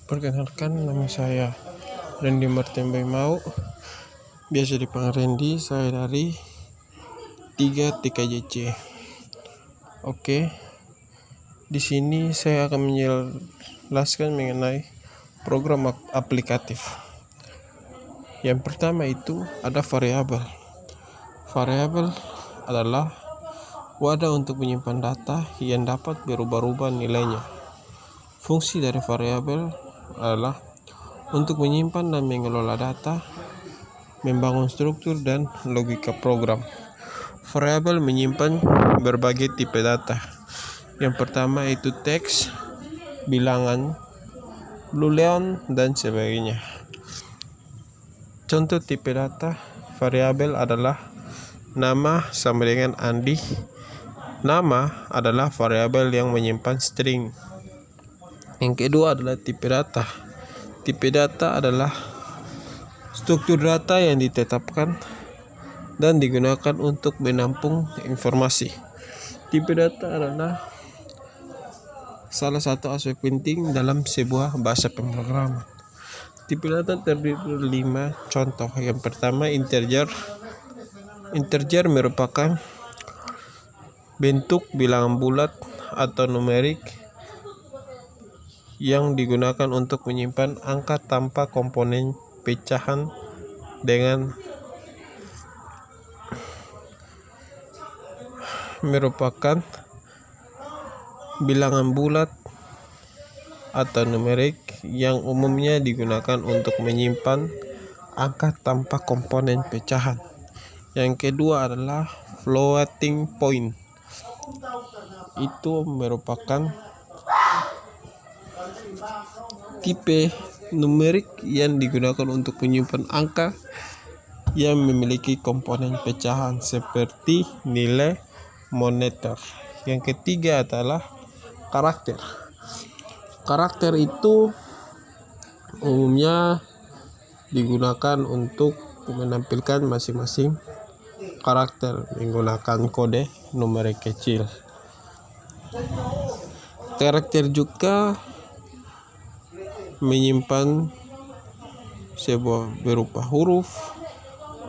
Perkenalkan, nama saya Randy Martin Baimau, biasa dipanggil Randy. Saya dari 3 TKJC. Oke, di sini saya akan menjelaskan mengenai program aplikatif. Yang pertama itu ada variabel. Variabel adalah wadah untuk menyimpan data yang dapat berubah-ubah nilainya. Fungsi dari variabel adalah untuk menyimpan dan mengelola data, membangun struktur dan logika program. Variabel menyimpan berbagai tipe data. Yang pertama itu teks, bilangan, boolean, dan sebagainya. Contoh tipe data variabel adalah nama sama dengan Andi. Nama adalah variabel yang menyimpan string. Yang kedua adalah tipe data. Tipe data adalah struktur data yang ditetapkan dan digunakan untuk menampung informasi. Tipe data adalah salah satu aspek penting dalam sebuah bahasa pemrograman. Tipe data terdiri dari 5 contoh. Yang pertama integer. Integer merupakan bentuk bilangan bulat atau numerik yang digunakan untuk menyimpan angka tanpa komponen pecahan dengan merupakan bilangan bulat atau numerik yang umumnya digunakan untuk menyimpan angka tanpa komponen pecahan. Yang kedua adalah floating point. Itu merupakan tipe numerik yang digunakan untuk menyimpan angka yang memiliki komponen pecahan seperti nilai moneter. Yang ketiga adalah karakter. Karakter itu umumnya digunakan untuk menampilkan masing-masing karakter menggunakan kode numerik kecil. Karakter juga menyimpan sebuah berupa huruf,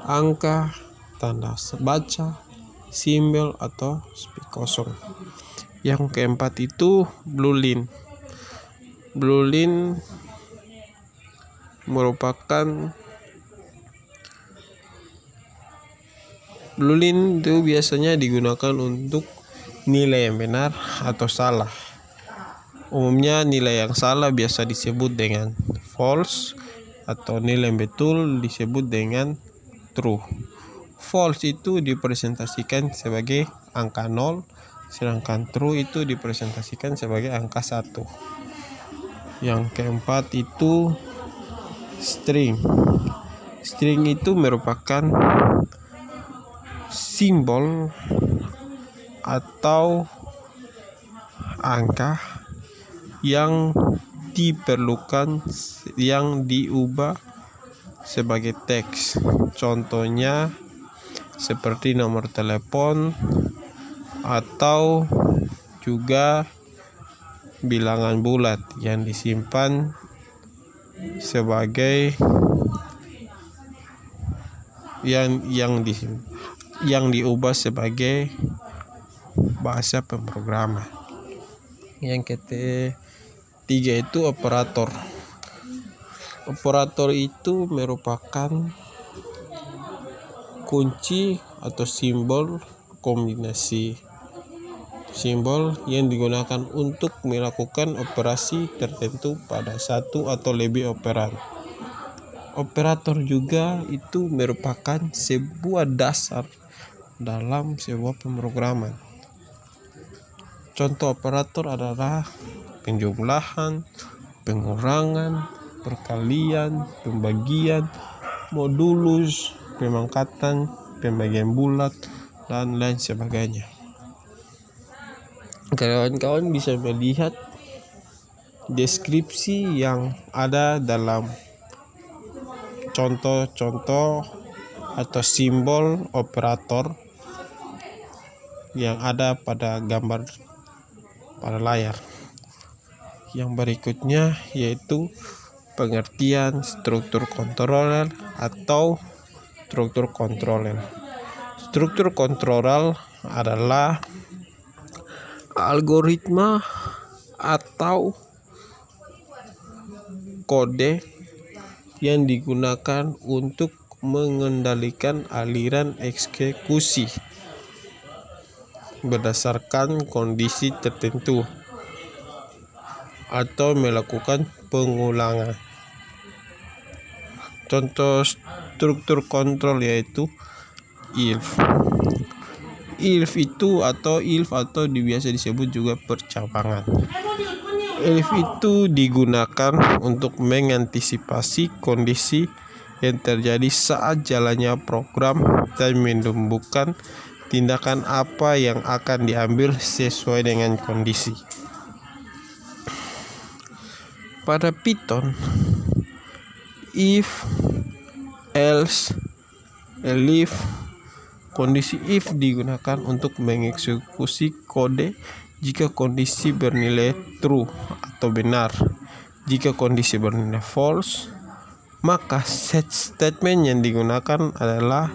angka, tanda baca, simbol atau spek kosong. Yang keempat itu boolean. Boolean itu biasanya digunakan untuk nilai yang benar atau salah. Umumnya nilai yang salah biasa disebut dengan false atau nilai yang betul disebut dengan true. False itu dipresentasikan sebagai angka 0, sedangkan true itu dipresentasikan sebagai angka 1. Yang keempat itu string. String itu merupakan simbol atau angka yang diperlukan yang diubah sebagai teks. Contohnya seperti nomor telepon atau juga bilangan bulat yang disimpan sebagai yang diubah sebagai bahasa pemrograman. Yang ketiga itu operator. Operator itu merupakan kunci atau simbol kombinasi simbol yang digunakan untuk melakukan operasi tertentu pada satu atau lebih operan. Operator juga itu merupakan sebuah dasar dalam sebuah pemrograman. Contoh operator adalah penjumlahan, pengurangan, perkalian, pembagian, modulus, pemangkatan, pembagian bulat, dan lain sebagainya. Kawan-kawan bisa melihat deskripsi yang ada dalam contoh-contoh atau simbol operator yang ada pada gambar pada layar. Yang berikutnya yaitu pengertian struktur kontroler atau struktur kontroler. Struktur kontroler adalah algoritma atau kode yang digunakan untuk mengendalikan aliran eksekusi berdasarkan kondisi tertentu atau melakukan pengulangan. Contoh struktur kontrol yaitu if. If atau biasa disebut juga percabangan. If itu digunakan untuk mengantisipasi kondisi yang terjadi saat jalannya program dan menumbuhkan tindakan apa yang akan diambil sesuai dengan kondisi. Pada Python, if, else, elif, kondisi if digunakan untuk mengeksekusi kode jika kondisi bernilai true atau benar. Jika kondisi bernilai false, maka set statement yang digunakan adalah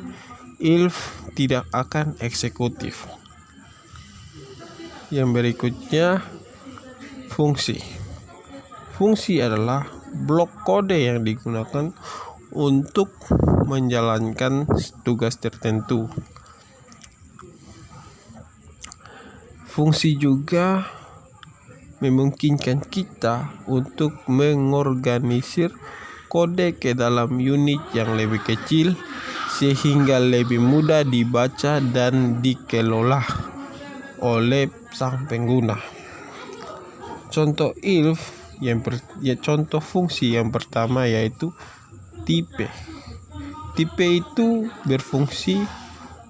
if tidak akan eksekutif. Yang berikutnya, fungsi. Fungsi adalah blok kode yang digunakan untuk menjalankan tugas tertentu. Fungsi juga memungkinkan kita untuk mengorganisir kode ke dalam unit yang lebih kecil sehingga lebih mudah dibaca dan dikelola oleh sang pengguna. Contoh contoh fungsi yang pertama yaitu tipe. Tipe itu berfungsi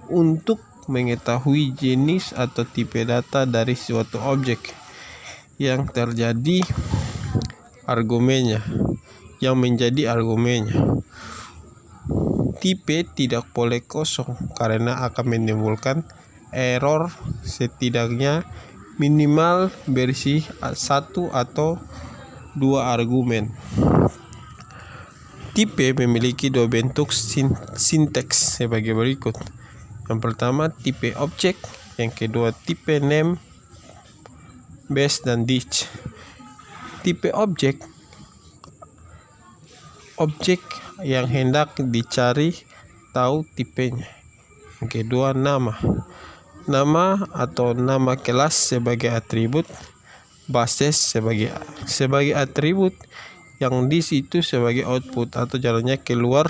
untuk mengetahui jenis atau tipe data dari suatu objek yang terjadi argumennya, yang menjadi argumennya. Tipe tidak boleh kosong karena akan menimbulkan error setidaknya minimal berisi 1 atau 2 argumen. Tipe memiliki 2 bentuk sinteks sebagai berikut. Yang pertama tipe objek, yang kedua tipe name, base, dan dict. Tipe objek yang hendak dicari tahu tipenya. Yang kedua nama atau nama kelas sebagai atribut, basis sebagai atribut yang di situ sebagai output atau jalannya keluar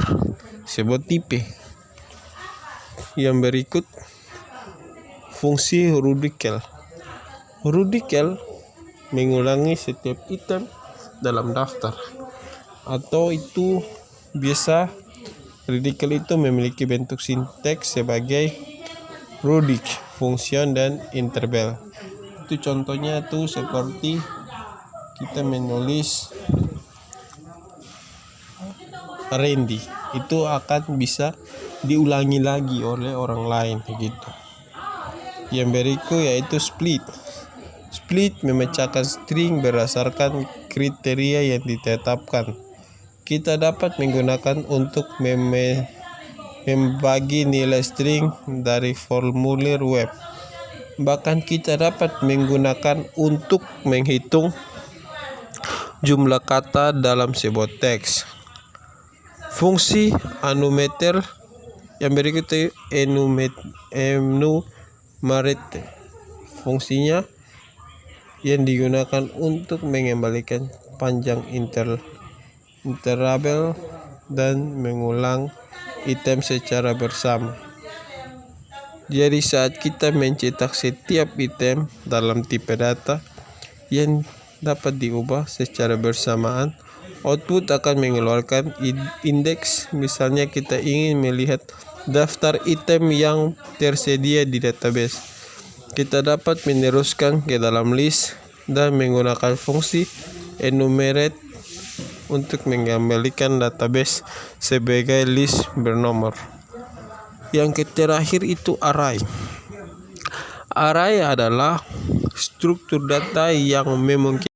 sebuah tipe. Yang berikut fungsi radical. Radical mengulangi setiap item dalam daftar, atau itu biasa radical itu memiliki bentuk sinteks sebagai radic, function, dan interval. Itu contohnya tuh seperti kita menulis Randy, itu akan bisa diulangi lagi oleh orang lain begitu. Yang berikut yaitu split. Split memecahkan string berdasarkan kriteria yang ditetapkan. Kita dapat menggunakan untuk membagi nilai string dari formulir web. Bahkan kita dapat menggunakan untuk menghitung jumlah kata dalam sebuah teks. Fungsi enumerator yang berikut itu enumerate. Fungsinya yang digunakan untuk mengembalikan panjang interval dan mengulang item secara bersama. Jadi saat kita mencetak setiap item dalam tipe data yang dapat diubah secara bersamaan, output akan mengeluarkan indeks. Misalnya kita ingin melihat daftar item yang tersedia di database. Kita dapat meneruskan ke dalam list dan menggunakan fungsi enumerate untuk mengembalikan database sebagai list bernomor. Yang terakhir itu array. Array adalah struktur data yang memungkinkan